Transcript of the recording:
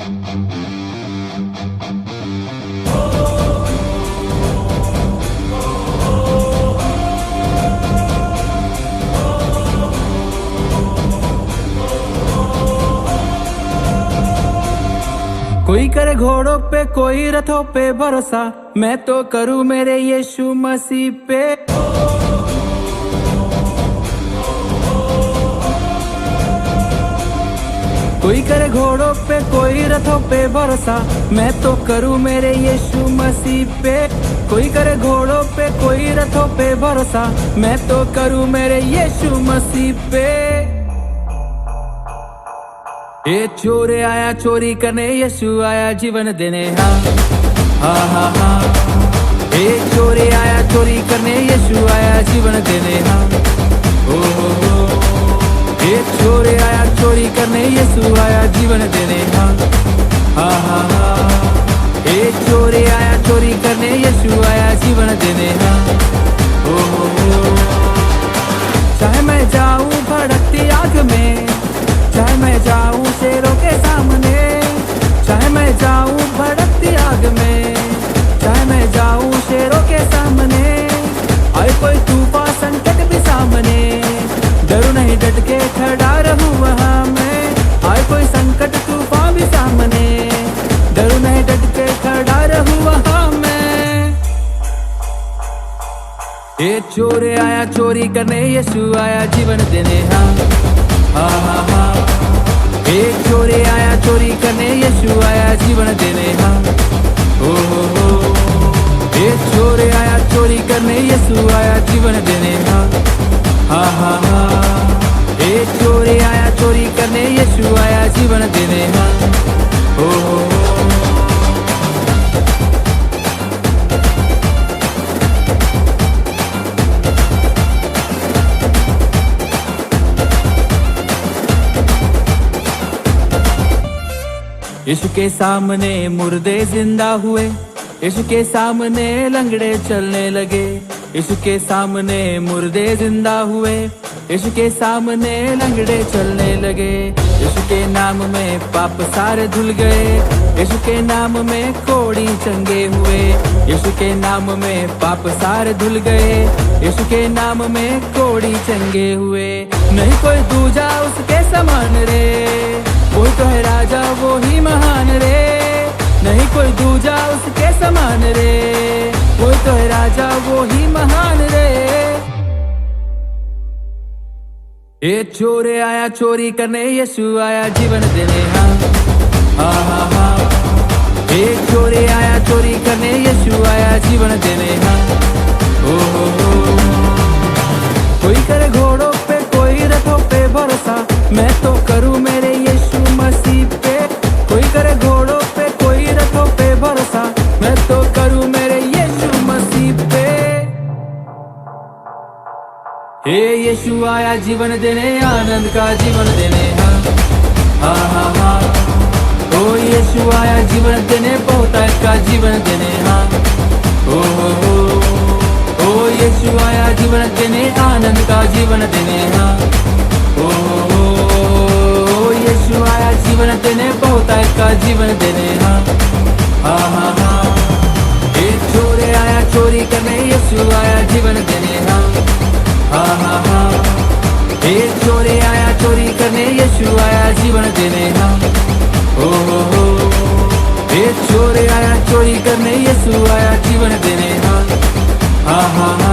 कोई करे घोड़ों पे कोई रथों पे भरोसा, मैं तो करूँ मेरे यीशु मसीह पे। कोई करे घोड़ों पे कोई रथों पे भरोसा, मैं तो करूँ मेरे यीशु मसीह पे। कोई करे घोड़ों पे कोई रथों पे भरोसा, मैं तो करूँ मेरे यीशु मसीह पे। ये चोर आया चोरी करने, यीशु आया जीवन देने। हाँ हाँ हाँ हाँ। ये चोर आया चोरी करने, यीशु आया जीवन देने। हाँ ओ हो। ये चोर आया चोरी करने, यीशु आया जीवन देने। हाँ हाँ हाँ हाँ। ये चोर आया चोरी करने, यीशु आया जीवन देने। हाँ ओ हो। चाहे मैं जाऊं भड़कती आग में, चाहे मैं जाऊं शेरों के सामने, चाहे मैं जाऊं भड़कती आग में, चाहे मैं जाऊं शेरों के सामने। आए कोई तूफान संकट भी सामने, डरू नहीं डट के खड़ा रहूं वहां मैं। आए कोई संकट तूफान भी सामने, डरू नहीं डट के खड़ा रहूं वहां मैं। ये चोर आया चोरी करने, यीशु आया जीवन देने। हाँ हाँ हाँ हाँ। एक चोर आया चोरी करने, यीशु आया जीवन देने। हाँ ओ हो। एक चोर आया चोरी करने, यीशु आया जीवन देने। हाँ हाँ हाँ हाँ। एक चोर आया चोरी करने, यीशु आया जीवन देने। हाँ ओ हो। यीशु के सामने मुर्दे जिंदा हुए, यीशु के सामने लंगड़े चलने लगे। यीशु के सामने मुर्दे जिंदा हुए, यीशु के सामने लंगड़े चलने लगे। यीशु के नाम में पाप सारे धुल गए, यीशु के नाम में कोढ़ी चंगे हुए। यीशु के नाम में पाप सारे धुल गए, यीशु के नाम में कोढ़ी चंगे हुए। नहीं कोई दूजा उसके समान रे, कोई तो है राजा वो ही महान रे। नहीं कोई दूजा उसके समान रे, कोई तो है राजा वो ही महान रे। ये चोर आया चोरी करने, यीशु आया जीवन देने। हाँ हाँ हाँ हाँ। एक चोर आया चोरी करने, यीशु आया जीवन देने। हाँ ओ हो। कोई करे घोड़ों पे कोई रथों पे भरोसा, मैं तो करूँ मेरे यीशु मसीह पे। कोई करे घोड़ों पे कोई रथों पे भरोसा, मैं तो करूँ मेरे यीशु मसीह पे। हे यीशु आया जीवन देने, आनंद का जीवन देने। हाँ हाँ हाँ हाँ। ओ यीशु आया जीवन देने, बहुतायत का जीवन देने। हाँ ओ हो। ओ यीशु आया जीवन देने, आनंद का जीवन देने। हाँ ओ हो। यीशु आया जीवन देने, बहुतायत का जीवन देने। हाँ हाँ हाँ हाँ। एक चोर आया चोरी करने, यीशु आया जीवन देने। हाँ हाँ हाँ हाँ। एक चोर आया चोरी करने, यीशु आया जीवन देने। हाँ ओ हो। एक चोर आया चोरी करने, यीशु आया जीवन देने। हाँ हाँ हाँ।